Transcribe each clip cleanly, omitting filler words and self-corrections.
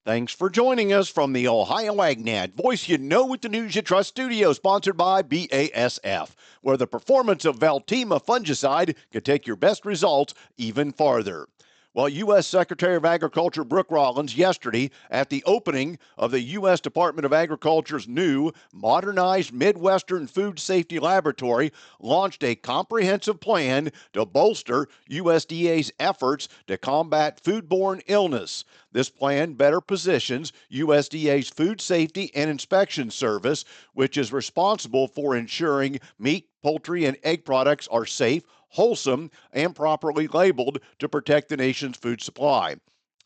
Thanks for joining us from the Ohio AgNet Voice You Know with the News You Trust studio, sponsored by BASF, where the performance of Veltima fungicide can take your best results even farther. Well, U.S. Secretary of Agriculture Brooke Rollins yesterday at the opening of the U.S. Department of Agriculture's new modernized Midwestern Food Safety Laboratory launched a comprehensive plan to bolster USDA's efforts to combat foodborne illness. This plan better positions USDA's Food Safety and Inspection Service, which is responsible for ensuring meat, poultry, and egg products are safe, wholesome, and properly labeled to protect the nation's food supply.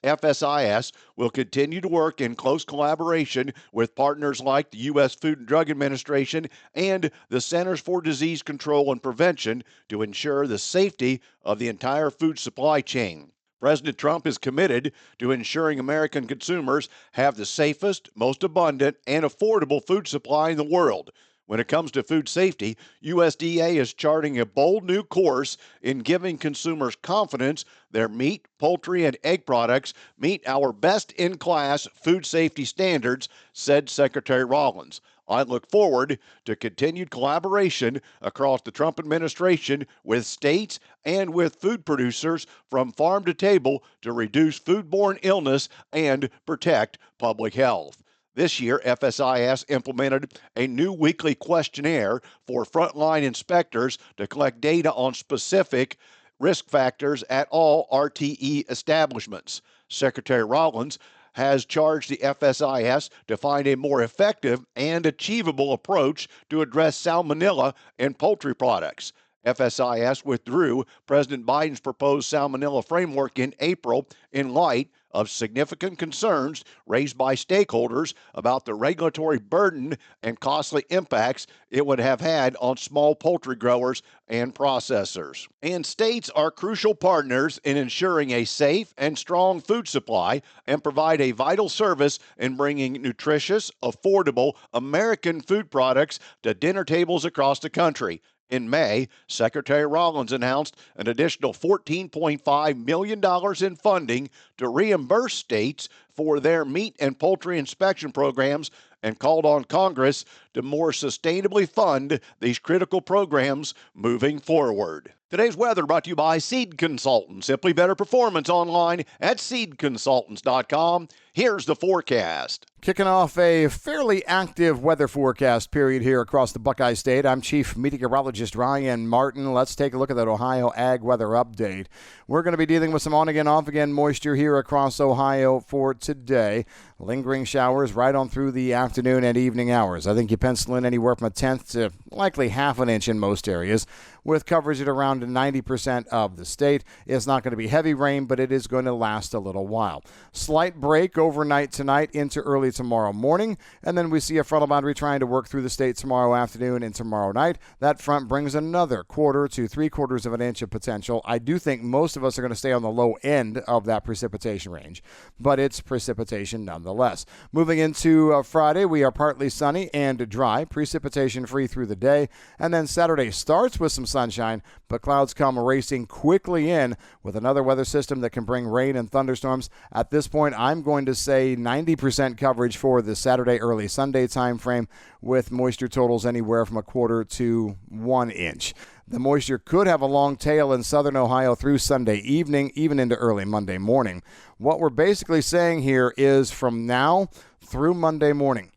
FSIS will continue to work in close collaboration with partners like the U.S. Food and Drug Administration and the Centers for Disease Control and Prevention to ensure the safety of the entire food supply chain. President Trump is committed to ensuring American consumers have the safest, most abundant, and affordable food supply in the world. When it comes to food safety, USDA is charting a bold new course in giving consumers confidence their meat, poultry, and egg products meet our best-in-class food safety standards, said Secretary Rollins. I look forward to continued collaboration across the Trump administration with states and with food producers from farm to table to reduce foodborne illness and protect public health. This year, FSIS implemented a new weekly questionnaire for frontline inspectors to collect data on specific risk factors at all RTE establishments. Secretary Rollins has charged the FSIS to find a more effective and achievable approach to address salmonella in poultry products. FSIS withdrew President Biden's proposed salmonella framework in April in light of significant concerns raised by stakeholders about the regulatory burden and costly impacts it would have had on small poultry growers and processors. And states are crucial partners in ensuring a safe and strong food supply and provide a vital service in bringing nutritious, affordable American food products to dinner tables across the country. In May, Secretary Rollins announced an additional $14.5 million in funding to reimburse states for their meat and poultry inspection programs and called on Congress to more sustainably fund these critical programs moving forward. Today's weather brought to you by Seed Consultants. Simply better performance online at seedconsultants.com. Here's the forecast. Kicking off a fairly active weather forecast period here across the Buckeye State. I'm Chief Meteorologist Ryan Martin. Let's take a look at that Ohio Ag Weather Update. We're going to be dealing with some on-again, off-again moisture here across Ohio for today. Lingering showers right on through the afternoon and evening hours. I think you pencil in anywhere from a tenth to likely half an inch in most areas, with coverage at around 90% of the state. It's not going to be heavy rain, but it is going to last a little while. Slight break overnight tonight into early tomorrow morning, and then we see a frontal boundary trying to work through the state tomorrow afternoon and tomorrow night. That front brings another quarter to 3/4 of an inch of potential. I do think most of us are going to stay on the low end of that precipitation range, but it's precipitation nonetheless. Moving into Friday, we are partly sunny and dry, precipitation free through the day, and then Saturday starts with some sunshine, but clouds come racing quickly in with another weather system that can bring rain and thunderstorms. At this point, I'm going to say 90% coverage for the Saturday, early Sunday time frame, with moisture totals anywhere from 1/4 to 1 inch. The moisture could have a long tail in southern Ohio through Sunday evening, even into early Monday morning. What we're basically saying here is from now through Monday morning,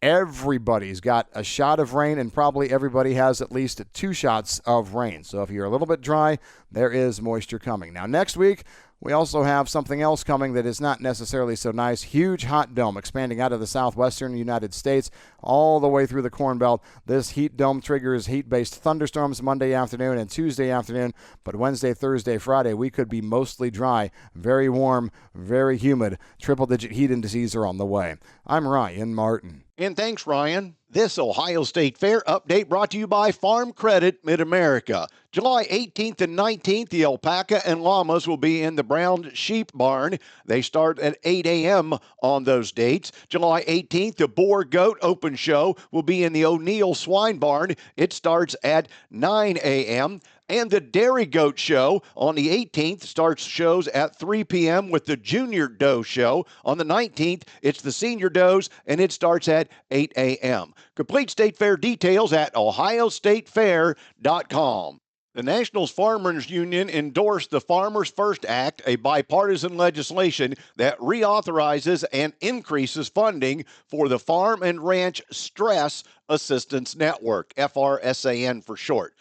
everybody's got a shot of rain, and probably everybody has at least 2 shots of rain. So if you're a little bit dry, there is moisture coming. Now, next week, we also have something else coming that is not necessarily so nice. Huge hot dome expanding out of the southwestern United States all the way through the Corn Belt. This heat dome triggers heat-based thunderstorms Monday afternoon and Tuesday afternoon. But Wednesday, Thursday, Friday, we could be mostly dry, very warm, very humid. Triple-digit heat indices are on the way. I'm Ryan Martin. And thanks, Ryan. This Ohio State Fair update brought to you by Farm Credit Mid-America. July 18th and 19th, the alpaca and llamas will be in the Brown Sheep Barn. They start at 8 a.m. on those dates. July 18th, the Boar Goat Open Show will be in the O'Neill Swine Barn. It starts at 9 a.m. And the Dairy Goat Show on the 18th starts shows at 3 p.m. with the Junior Doe Show. On the 19th, it's the Senior Does, and it starts at 8 a.m. Complete state fair details at ohiostatefair.com. The National Farmers Union endorsed the Farmers First Act, a bipartisan legislation that reauthorizes and increases funding for the Farm and Ranch Stress Assistance Network, FRSAN for short.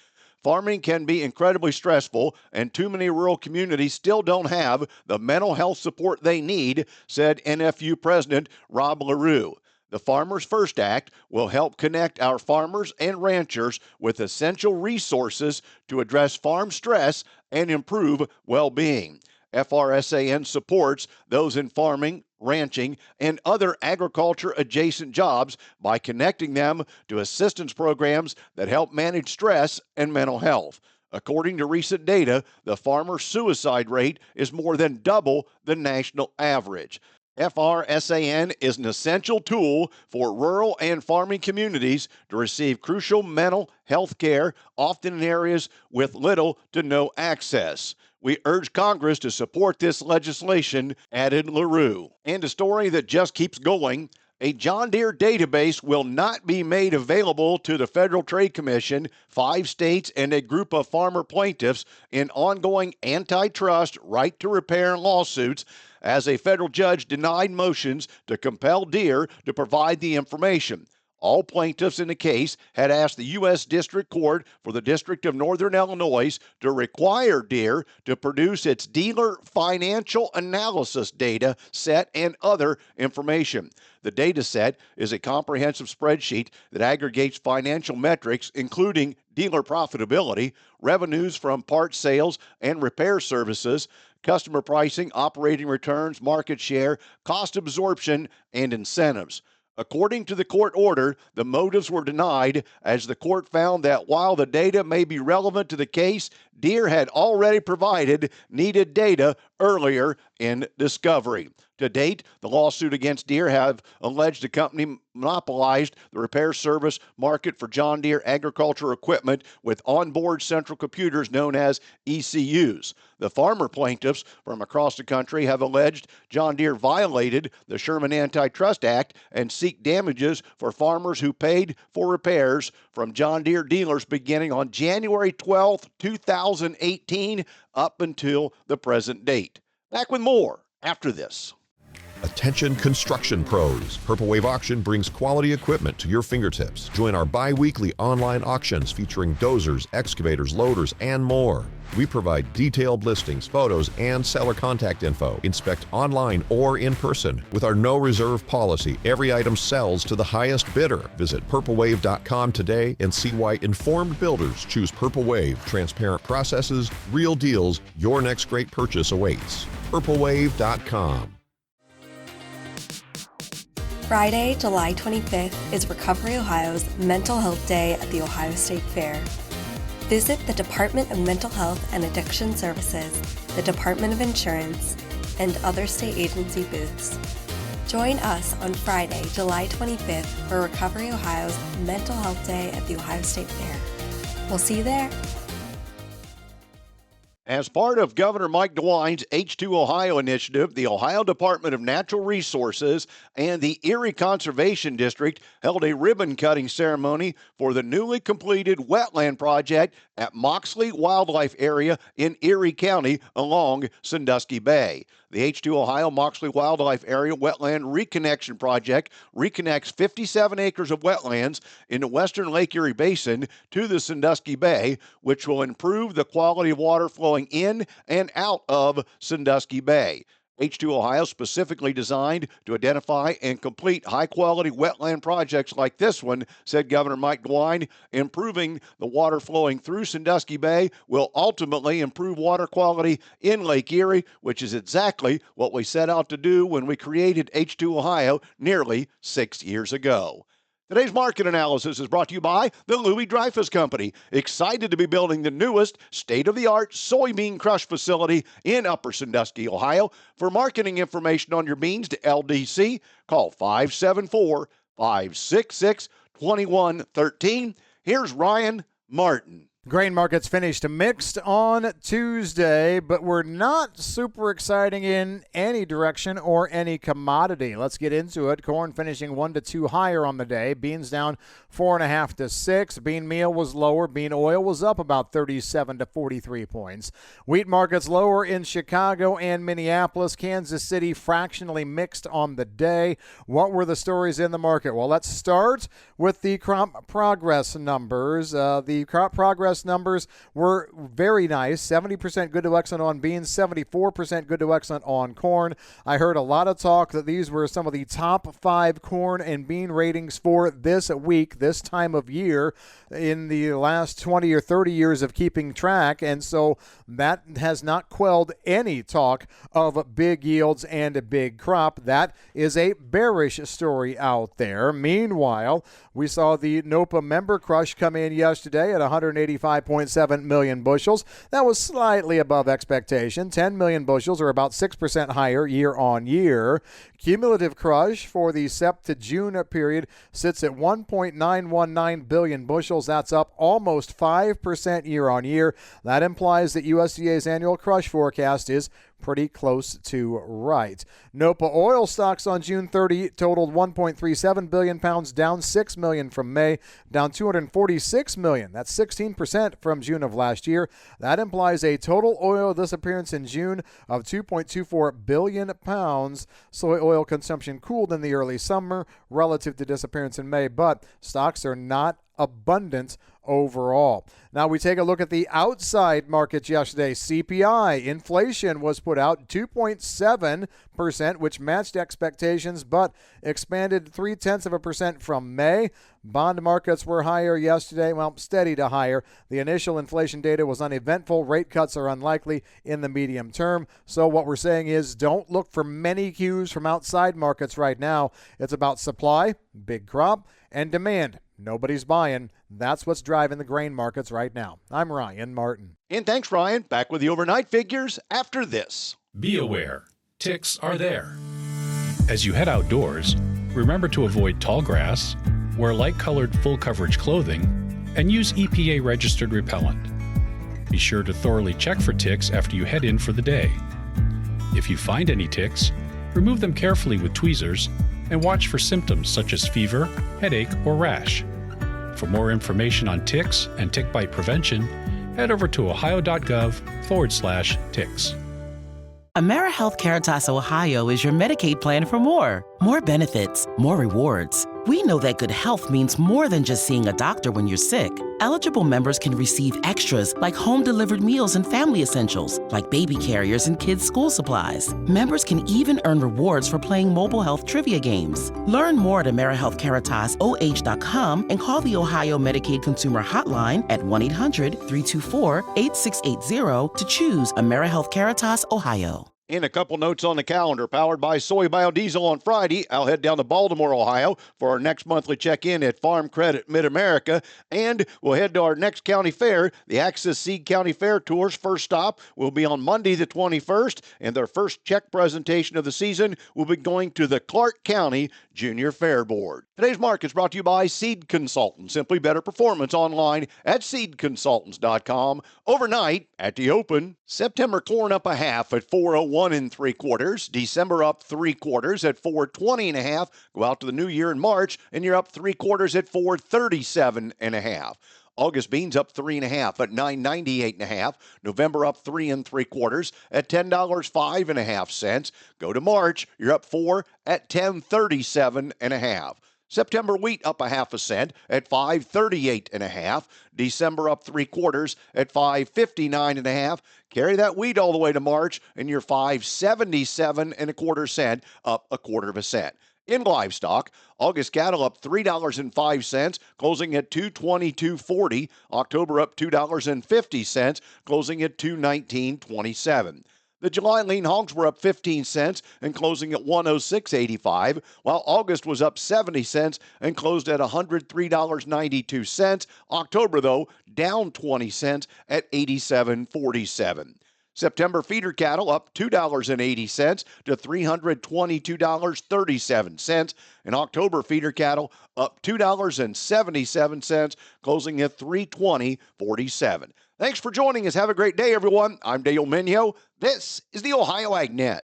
Farming can be incredibly stressful, and too many rural communities still don't have the mental health support they need, said NFU President Rob LaRue. The Farmers First Act will help connect our farmers and ranchers with essential resources to address farm stress and improve well-being. FRSAN supports those in farming, ranching, and other agriculture-adjacent jobs by connecting them to assistance programs that help manage stress and mental health. According to recent data, the farmer suicide rate is more than double the national average. FRSAN is an essential tool for rural and farming communities to receive crucial mental health care, often in areas with little to no access. We urge Congress to support this legislation, added LaRue. And a story that just keeps going. A John Deere database will not be made available to the Federal Trade Commission, 5 states, and a group of farmer plaintiffs in ongoing antitrust right-to-repair lawsuits as a federal judge denied motions to compel Deere to provide the information. All plaintiffs in the case had asked the U.S. District Court for the District of Northern Illinois to require Deere to produce its dealer financial analysis data set and other information. The data set is a comprehensive spreadsheet that aggregates financial metrics, including dealer profitability, revenues from parts sales and repair services, customer pricing, operating returns, market share, cost absorption, and incentives. According to the court order, the motives were denied as the court found that while the data may be relevant to the case, Deere had already provided needed data earlier in discovery. To date, the lawsuit against Deere have alleged the company monopolized the repair service market for John Deere agricultural equipment with onboard central computers known as ECUs. The farmer plaintiffs from across the country have alleged John Deere violated the Sherman Antitrust Act and seek damages for farmers who paid for repairs from John Deere dealers beginning on January 12, 2018 up until the present date. Back with more after this. Attention construction pros. Purple Wave Auction brings quality equipment to your fingertips. Join our bi-weekly online auctions featuring dozers, excavators, loaders, and more. We provide detailed listings, photos, and seller contact info. Inspect online or in person. With our no reserve policy, every item sells to the highest bidder. Visit purplewave.com today and see why informed builders choose Purple Wave. Transparent processes, real deals. Your next great purchase awaits. purplewave.com. Friday, July 25th is Recovery Ohio's Mental Health Day at the Ohio State Fair. Visit the Department of Mental Health and Addiction Services, the Department of Insurance, and other state agency booths. Join us on Friday, July 25th for Recovery Ohio's Mental Health Day at the Ohio State Fair. We'll see you there. As part of Governor Mike DeWine's H2 Ohio initiative, the Ohio Department of Natural Resources and the Erie Conservation District held a ribbon-cutting ceremony for the newly completed wetland project at Moxley Wildlife Area in Erie County along Sandusky Bay. The H2 Ohio Moxley Wildlife Area Wetland Reconnection Project reconnects 57 acres of wetlands in the western Lake Erie Basin to the Sandusky Bay, which will improve the quality of water flowing in and out of Sandusky Bay. H2 Ohio specifically designed to identify and complete high-quality wetland projects like this one, said Governor Mike DeWine. Improving the water flowing through Sandusky Bay will ultimately improve water quality in Lake Erie, which is exactly what we set out to do when we created H2 Ohio nearly 6 years ago. Today's market analysis is brought to you by the Louis Dreyfus Company, excited to be building the newest state-of-the-art soybean crush facility in Upper Sandusky, Ohio. For marketing information on your beans to LDC, call 574-566-2113. Here's Ryan Martin. Grain markets finished mixed on Tuesday, but were not super exciting in any direction or any commodity. Let's get into it. Corn finishing 1 to 2 higher on the day. Beans down 4.5 to 6. Bean meal was lower. Bean oil was up about 37 to 43 points. Wheat markets lower in Chicago and Minneapolis. Kansas City fractionally mixed on the day. What were the stories in the market? Well, let's start with the crop progress numbers. The crop progress numbers were very nice. 70% good to excellent on beans, 74% good to excellent on corn. I heard a lot of talk that these were some of the top 5 corn and bean ratings for this week, this time of year, in the last 20 or 30 years of keeping track. And so that has not quelled any talk of big yields and a big crop. That is a bearish story out there. Meanwhile, we saw the NOPA member crush come in yesterday at 185.7 million bushels. That was slightly above expectation. 10 million bushels, or about 6% higher year on year. Cumulative crush for the Sep to June period sits at 1.919 billion bushels. That's up almost 5% year on year. That implies that USDA's annual crush forecast is pretty close to right. NOPA oil stocks on June 30 totaled 1.37 billion pounds, down 6 million from May, down 246 million. That's 16% from June of last year. That implies a total oil disappearance in June of 2.24 billion pounds. Soy oil consumption cooled in the early summer relative to disappearance in May, but stocks are not abundant overall. Now we take a look at the outside markets yesterday. CPI inflation was put out 2.7%, which matched expectations but expanded 0.3% from May. Bond markets were higher yesterday, well, steady to higher. The initial inflation data was uneventful. Rate cuts are unlikely in the medium term. So what we're saying is don't look for many cues from outside markets right now. It's about supply, big crop, and demand. Nobody's buying. That's what's driving the grain markets right now. I'm Ryan Martin. And thanks, Ryan. Back with the overnight figures after this. Be aware, ticks are there. As you head outdoors, remember to avoid tall grass, wear light-colored full-coverage clothing, and use EPA-registered repellent. Be sure to thoroughly check for ticks after you head in for the day. If you find any ticks, remove them carefully with tweezers and watch for symptoms such as fever, headache, or rash. For more information on ticks and tick bite prevention, head over to ohio.gov/ticks. AmeriHealth Caritas Ohio is your Medicaid plan for more benefits, more rewards. We know that good health means more than just seeing a doctor when you're sick. Eligible members can receive extras like home-delivered meals and family essentials, like baby carriers and kids' school supplies. Members can even earn rewards for playing mobile health trivia games. Learn more at AmeriHealthCaritasOH.com and call the Ohio Medicaid Consumer Hotline at 1-800-324-8680 to choose AmeriHealth Caritas Ohio. And a couple notes on the calendar. Powered by Soy Biodiesel on Friday, I'll head down to Baltimore, Ohio for our next monthly check-in at Farm Credit Mid-America. And we'll head to our next county fair. The Axis Seed County Fair Tour's first stop will be on Monday the 21st. And their first check presentation of the season will be going to the Clark County Junior Fair Board. Today's market is brought to you by Seed Consultants. Simply better performance online at seedconsultants.com. Overnight at the open, September corn up a half at 401 3/4. December up 3/4 at 420 1/2. Go out to the new year in March and you're up 3/4 at 437 1/2. August beans up 3 1/2 at 9.98 1/2. November up 3 3/4 at $10.05 1/2. Go to March, you're up 4 at 10.37 1/2. September wheat up a half a cent at 5.38 1/2. December up 3/4 at 5.59 1/2. Carry that wheat all the way to March and you're 5.77 1/4 cent, up 1/4 cent. In livestock, August cattle up $3.05, closing at $222.40. October up $2.50, closing at $219.27. The July lean hogs were up 15 cents and closing at $106.85, while August was up 70 cents and closed at $103.92. October, though, down 20 cents at $87.47. September feeder cattle up $2.80 to $322.37. And October feeder cattle up $2.77, closing at $320.47. Thanks for joining us. Have a great day, everyone. I'm Dale Minyo. This is the Ohio AgNet.